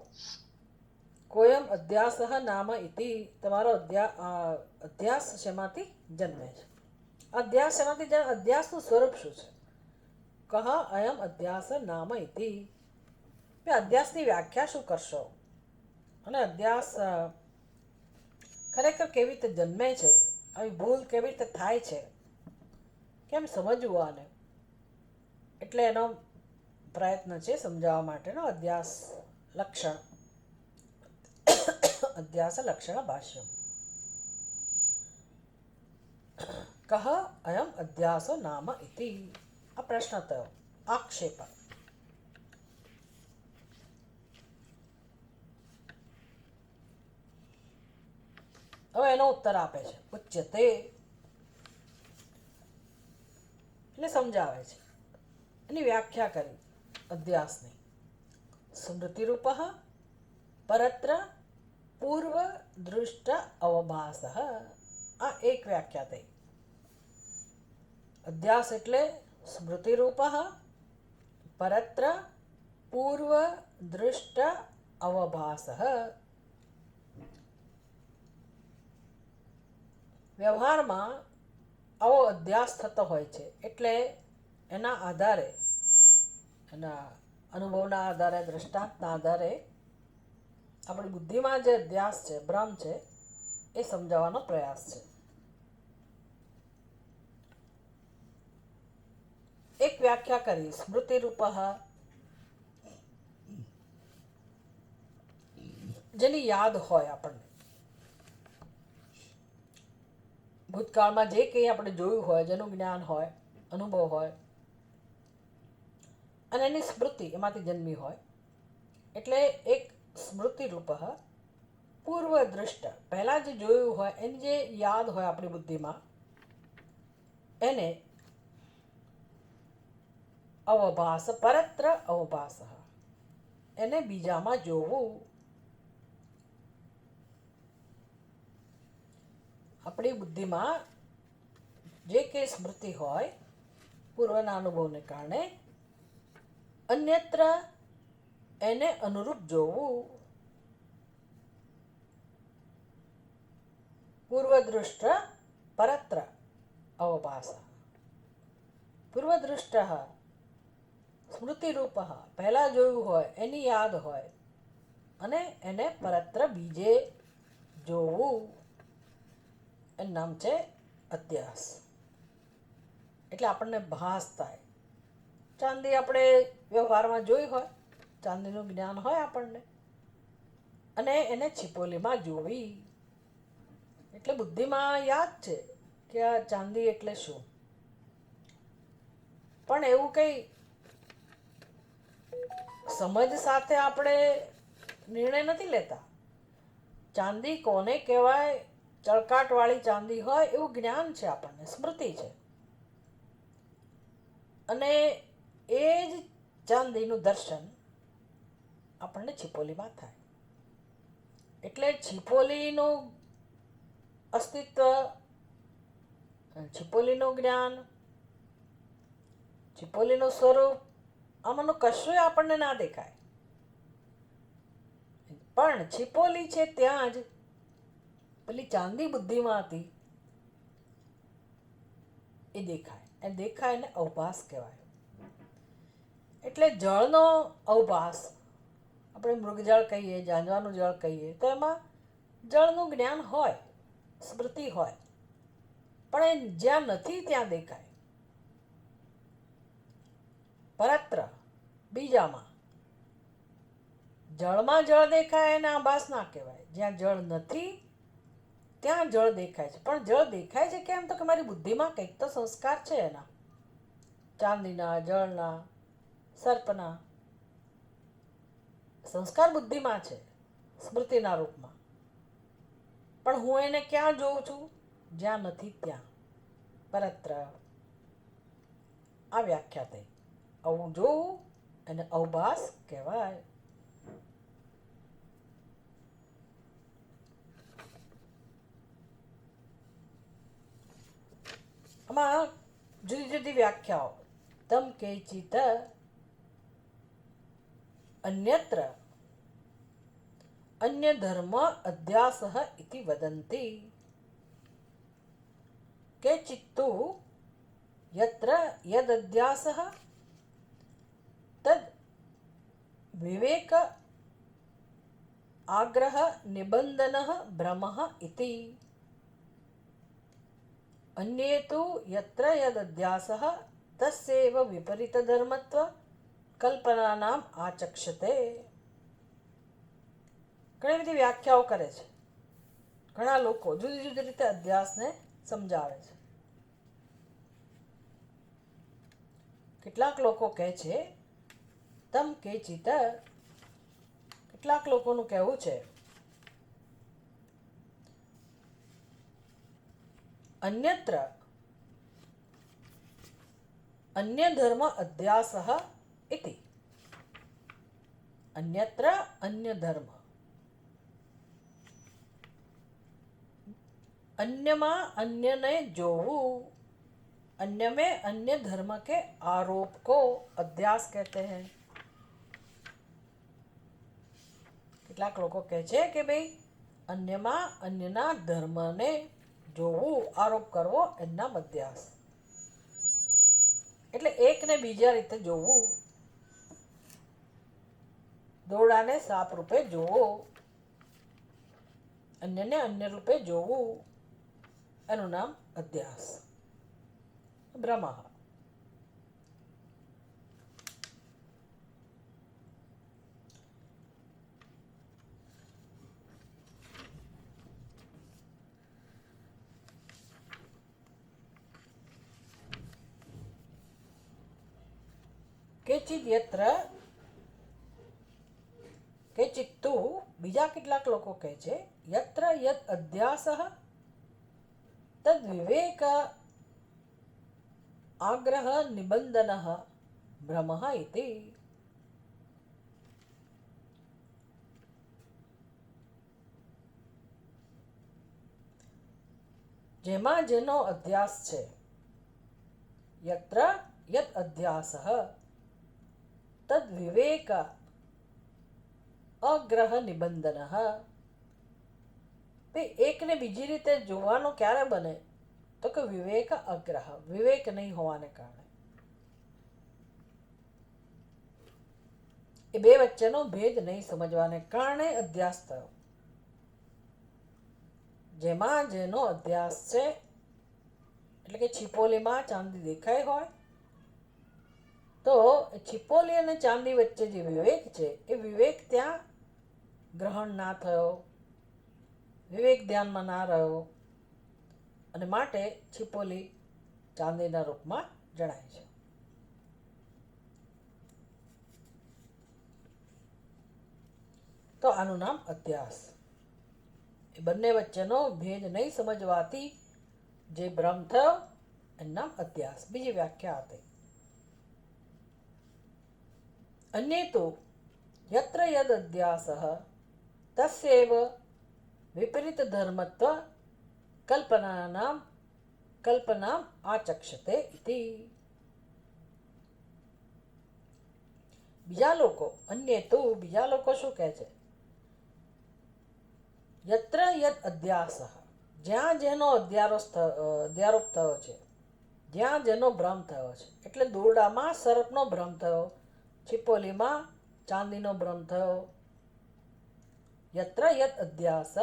કોયમ અધ્યાસ નામ ઇતિ. તમારો અધ્યાસ શેમાંથી જન્મે છે? અધ્યાસ શેમાંથી જન્મે? અધ્યાસનું સ્વરૂપ શું છે? કહ અયમ અધ્યાસ નામ ઇતિ. અધ્યાસની વ્યાખ્યા શું કરશો? અને અધ્યાસ ખરેખર કેવી રીતે જન્મે છે? આવી ભૂલ કેવી રીતે થાય છે? કેમ સમજવું આને? એટલે એનો પ્રયત્ન છે સમજાવવા માટેનો. અધ્યાસ લક્ષણ, અધ્યાસ લક્ષણ ભાષ્ય. કહ અયમ અધ્યાસો નામ ઇતિ. આ પ્રશ્ન થયો, આક્ષેપ. હવે એનો ઉત્તર આપે છે. ઉચ્યતે એટલે સમજાવે છે, એની વ્યાખ્યા કરી અધ્યાસની. સ્મૃતિરૂપ પરત્ર પૂર્વ દૃષ્ટ અવભાસ. આ એક વ્યાખ્યા થઈ. અધ્યાસ એટલે સ્મૃતિરૂપ પરત્ર પૂર્વ દૃષ્ટ અવભાસ. વ્યવહારમાં આવો અધ્યાસ થતો હોય છે. એટલે એના આધારે, એના અનુભવના આધારે, દ્રષ્ટાંતના આધારે આપણી બુદ્ધિમાં જે અધ્યાસ છે, ભ્રમ છે, એ સમજાવવાનો પ્રયાસ છે. એક વ્યાખ્યા કરી સ્મૃતિરૂપ, જેની યાદ હોય આપણને, ભૂતકાળમાં જે કંઈ આપણે જોયું હોય, જેનું જ્ઞાન હોય, અનુભવ હોય, અને એની સ્મૃતિ એમાંથી જન્મી હોય. એટલે એક સ્મૃતિરૂપ પૂર્વ દૃષ્ટ, પહેલા જે જોયું હોય એની જે યાદ હોય આપણી બુદ્ધિમાં, એને અવભાસ, પરત્ર અવભાસ, એને બીજામાં જોવું. આપણી બુદ્ધિમાં જે કંઈ સ્મૃતિ હોય પૂર્વના અનુભવને કારણે, અન્યત્ર એને અનુરૂપ જોવું. પૂર્વદૃષ્ટ પરત્ર અવભાસ. પૂર્વદૃષ્ટ સ્મૃતિરૂપ, પહેલા જોયું હોય એની યાદ હોય, અને એને પરત્ર બીજે જોવું. એનું નામ છે અધ્યાસ. એટલે આપણને ભાસ થાય. ચાંદી આપણે વ્યવહારમાં જોઈ હોય, ચાંદીનું જ્ઞાન હોય આપણને, અને એને છીપોલીમાં જોવી. એટલે બુદ્ધિમાં યાદ છે કે આ ચાંદી એટલે શું. પણ એવું કંઈ સમજ સાથે આપણે નિર્ણય નથી લેતા. ચાંદી કોને કહેવાય, ચળકાટવાળી ચાંદી હોય એવું જ્ઞાન છે આપણને, સ્મૃતિ છે. અને એ જ ચાંદીનું દર્શન આપણને છીપોલીમાં થાય. એટલે છીપોલીનું અસ્તિત્વ, છીપોલીનું જ્ઞાન, છીપોલીનું સ્વરૂપ, આમાંનું કશું આપણને ના દેખાય. પણ છીપોલી છે ત્યાં જ પેલી ચાંદી બુદ્ધિમાં હતી એ દેખાય. એ દેખાય ને અવભાસ કહેવાય. એટલે જળનો અવભાસ, આપણે મૃગજળ કહીએ, ઝાંઝવાનું જળ કહીએ, તો એમાં જળનું જ્ઞાન હોય, સ્મૃતિ હોય, પણ એ જ્યાં નથી ત્યાં દેખાય. પરત્ર બીજામાં, જળમાં જળ દેખાય એને આભાસ ના કહેવાય. જ્યાં જળ નથી ત્યાં જળ દેખાય છે. પણ જળ દેખાય છે કેમ? તો કે મારી બુદ્ધિમાં કંઈક તો સંસ્કાર છે એના, ચાંદીના, જળના, સર્પના સંસ્કાર બુદ્ધિમાં છે સ્મૃતિના રૂપમાં. પણ હું એને ક્યાં જોઉં છું? જ્યાં નથી ત્યાં. પરત્ર. આ વ્યાખ્યા થઈ. આવું જોવું એને અવભાસ કહેવાય. આમાં જુદી જુદી વ્યાખ્યાઓ. તમ કેચિત અન્યત્ર અન્ય ધર્મ અધ્યાસઃ ઇતિ વદન્તિ. કેચિત્તુ યત્ર યદ અધ્યાસઃ તદ વિવેક આગ્રહ નિબંધનઃ ભ્રમઃ ઇતિ. અન્યે તુ યત્ર યદ અધ્યાસઃ તસ્યૈવ વિપરીત ધર્મત્વ કલ્પનાનામ આચક્ષતે. ઘણી બધી વ્યાખ્યાઓ કરે છે. ઘણા લોકો જુદી જુદી રીતે અધ્યાસને સમજાવે છે. કેટલાક લોકો કહે છે તમ કેચિત, કેટલાક લોકોનું કહેવું છે અન્યત્ર અન્ય ધર્મ અધ્યાસઃ ઇતિ. અન્યત્ર અન્ય ધર્મ, अन्यमा अन्य ने जोवू. अन्य में अन्य धर्म के आरोप को अध्यास कहते हैं. કેટલાક લોકો કહે છે કે ભાઈ અન્યમાં અન્યના ધર્મને જોવું, આરોપ કરવો એના અધ્યાસ. એટલે એકને બીજા રીતે જોવું, દોરડાને સાપ રૂપે જોવો, અન્યને અન્ય રૂપે જોવું, એનું નામ અધ્યાસ. ભ્રમ. કેચિદ યત્ર કેચિત્તુ, બીજા કેટલાક લોકો કહે છે યત્ર યદ અધ્યાસઃ તદ વિવેક આગ્રહ નિબંધનઃ ભ્રમઃ ઇતિ. જેમાં જેનો અધ્યાસ છે, યત્ર યદ અધ્યાસઃ તદ વિવેક અગ્રહ નિબંધનઃ. એકને બીજી રીતે જોવાનો ક્યારે બને તો કે વિવેક અગ્રહ, વિવેક નહીં હોવાને કારણે. એ બે વચ્ચેનો ભેદ નહીં સમજવાને કારણે અધ્યાસ થયો. જેમાં જેનો અધ્યાસ છે, એટલે કે છીપોલીમાં ચાંદી દેખાય હોય તો છીપોલી અને ચાંદી વચ્ચે જે વિવેક છે એ વિવેક ત્યાં ગ્રહણ ના થયો, વિવેક ધ્યાનમાં ના રહ્યો, અને માટે છીપોલી ચાંદીના રૂપમાં જણાય છે. તો આનું નામ અધ્યાસ. એ બંને વચ્ચેનો ભેદ નહીં સમજવાથી જે ભ્રમ થયો એનું નામ અધ્યાસ. બીજી વ્યાખ્યા હતી અન્ય તો યત્ર યદ અધ્યાસઃ તસ્યૈવ વિપરીત ધર્મત્વ કલ્પનામ આચક્ષતે ઇતિ. બીજા લોકો અન્ય તો બીજા લોકો શું કહે છે યત્ર યદ અધ્યાસઃ, જ્યાં જેનો અધ્યારોપ થયો છે, જ્યાં જેનો ભ્રમ થયો છે, એટલે દોરડામાં સર્પનો ભ્રમ થયો, છીપોલીમાં ચાંદીનો ભ્રમ થયો. યત્ર યદ અધ્યાસ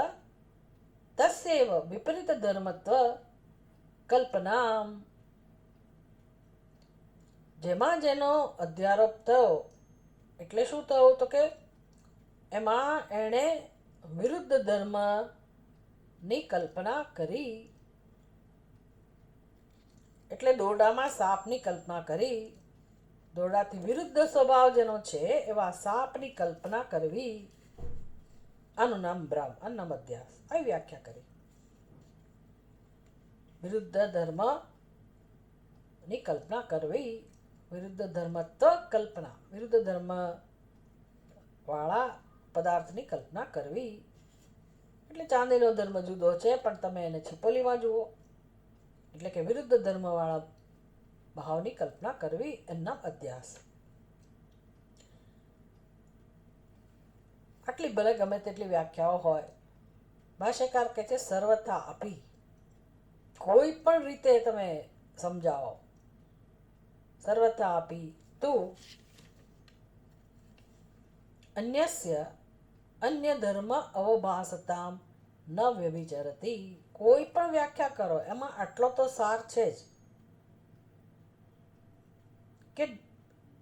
તસ્યૈવ વિપરીત ધર્મત્વ કલ્પનામ. જેમાં જેનો અધ્યારોપ થયો એટલે શું થયું તો કે એમાં એણે વિરુદ્ધ ધર્મની કલ્પના કરી. એટલે દોરડામાં સાપની કલ્પના કરી, દોરડાથી વિરુદ્ધ સ્વભાવ જેનો છે એવા સાપની કલ્પના કરવી, આનું નામ ભ્રમ, આનું નામ અધ્યાસ. આવી વ્યાખ્યા કરી. વિરુદ્ધ ધર્મની કલ્પના કરવી, વિરુદ્ધ ધર્મત્વ કલ્પના, વિરુદ્ધ ધર્મ વાળા પદાર્થની કલ્પના કરવી. એટલે ચાંદીનો ધર્મ જુદો છે પણ તમે એને છીપોલીમાં જુઓ, એટલે કે વિરુદ્ધ ધર્મવાળા ભાવની કલ્પના કરવી એનું નામ અધ્યાસ. આટલી ભલે ગમે તેટલી વ્યાખ્યાઓ હોય, ભાષ્યકાર કહે છે સર્વથા અપી, કોઈ પણ રીતે તમે સમજાવો, સર્વથા અપી તું અન્યસ્ય અન્ય ધર્મ અવભાસતામ ન વ્યભિચરતી. કોઈ પણ વ્યાખ્યા કરો એમાં આટલો તો સાર છે જ કે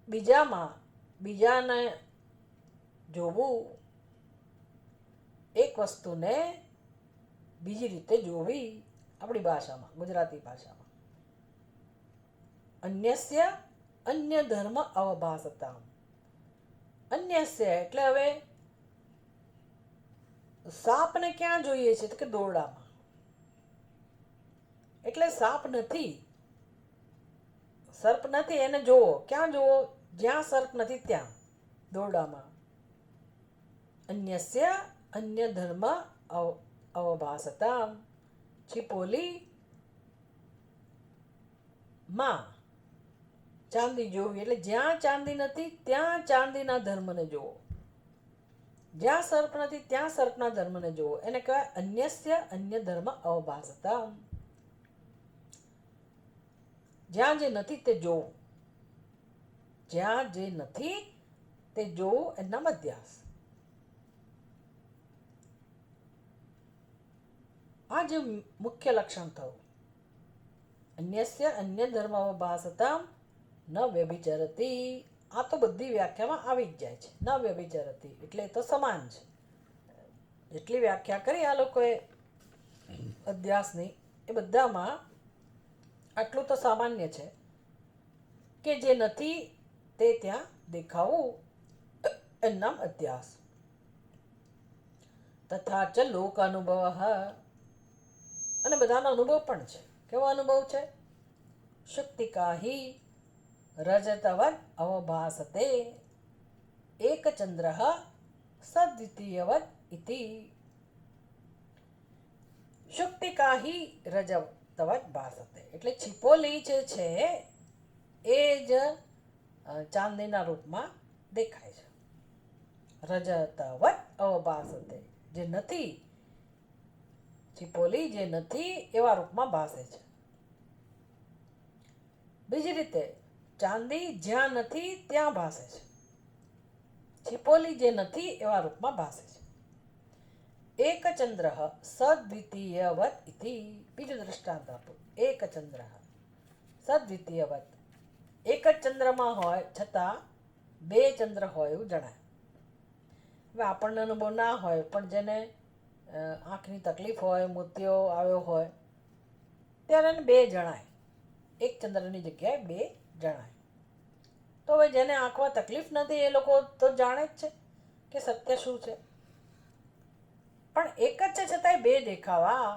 બીજાને જોવું, એક વસ્તુને બીજી રીતે જોવી. આપણી ભાષામાં, ગુજરાતી ભાષામાં, અન્યસ્ય અન્ય ધર્મ અવભાસતામ. અન્યસ્ય એટલે હવે સાપને ક્યાં જોઈએ છે? તો કે દોરડામાં. એટલે સાપ નથી, સર્પ નથી, એને જોવો. ક્યાં જોવો? જ્યાં સર્પ નથી ત્યાં, દોરડામાં. અન્યસ્ય અન્ય ધર્મ અવભાસતામ. છીપોલી માં ચાંદી જોવી, એટલે જ્યાં ચાંદી નથી ત્યાં ચાંદીના ધર્મને જોવો, જ્યાં સર્પ નથી ત્યાં સર્પના ધર્મને જોવો. એને કહેવાય અન્યસ્ય અન્ય ધર્મ અવભાસતામ. જ્યાં જે નથી તે જોવું, જ્યાં જે નથી તે જોવું, એનું નામ અધ્યાસ. આ જે મુખ્ય લક્ષણ થયું, અન્યસ્ય અન્ય ધર્મ અવભાસતામ ન વ્યભિચરતી. આ તો બધી વ્યાખ્યામાં આવી જ જાય છે. ન વ્યભિચરતી એટલે તો સમાન છે. જેટલી વ્યાખ્યા કરી આ લોકોએ અધ્યાસની, એ બધામાં આટલું તો સામાન્ય છે કે જે નથી તે ત્યાં દેખાવું, એનું નામ અધ્યાસ. તથા ચ લોક અનુભવ, અને બધાનો અનુભવ પણ છે. કેવો અનુભવ છે? શુક્તિકાહી રજતવદ અવભાસતે એકચંદ્ર સદ્વિતીયવદ ઇતિ. શુક્તિકાહી રજતવદ ભાસતે એટલે છીપોલી જે છે એ જ ચાંદીના રૂપમાં દેખાય છે. રજતવદ અવભાસતે, જે નથી, છીપોલી જે નથી એવા રૂપમાં ભાસે છે. બીજી રીતે ચાંદી જ્યાં નથી ત્યાં ભાસે છે, છીપોલી જે નથી એવા રૂપમાં ભાસે છે. એકચંદ્ર સદ્વિતીયવત ઇતિ. બીજું દૃષ્ટાંત આપો. એકચંદ્ર સદ્વિતીયવત, એક જ ચંદ્રમાં હોય છતાં બે ચંદ્ર હોય એવું જણાય. હવે આપણને અનુભવ ના હોય, પણ જેને આંખની તકલીફ હોય, મોતિયો આવ્યો હોય, ત્યારે એને બે જણાય. એક ચંદ્રની જગ્યાએ બે જણાય. તો હવે જેને આંખમાં તકલીફ નથી એ લોકો તો જાણે જ છે કે સત્ય શું છે. પણ એક જ છે છતાંય બે દેખાવા.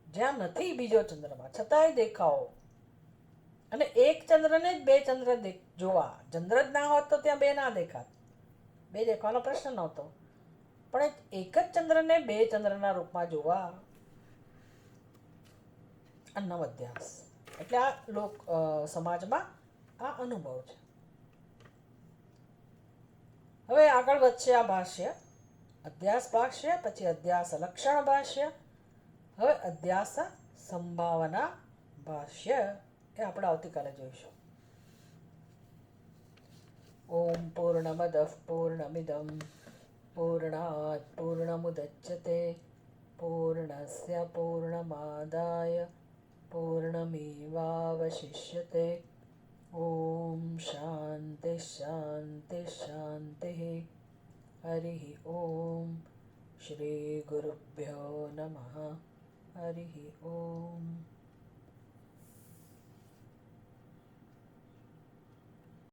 જ્યાં નથી બીજો ચંદ્રમાં છતાંય દેખાવો. અને એક ચંદ્રને જ બે ચંદ્ર જોવા. ચંદ્ર જ ના હોત તો ત્યાં બે ના દેખાત, બે દેખવાનો પ્રશ્ન નહોતો. પણ એક જ ચંદ્રને બે ચંદ્રના રૂપમાં જોવા, અન્નમ અધ્યાસ. એટલે આ લોક સમાજમાં આ અનુભવ છે. હવે આગળ વધશે આ ભાષ્ય, અધ્યાસ ભાષ્ય, પછી અધ્યાસ લક્ષણ ભાષ્ય, હવે અધ્યાસ સંભાવના ભાષ્ય. એ આપણે આવતીકાલે જોઈશું. ઓમ પૂર્ણમદ પૂર્ણમિદમ પૂર્ણાત પૂર્ણમુદચ્યતે પૂર્ણસ્ય પૂર્ણમાદાય પૂર્ણમેવાવશિષ્યતે. ઓમ શાંતિ શાંતિ શાંતિ. હરિ ઓમ. શ્રી ગુરુભ્યો નમઃ. હરિ ઓમ.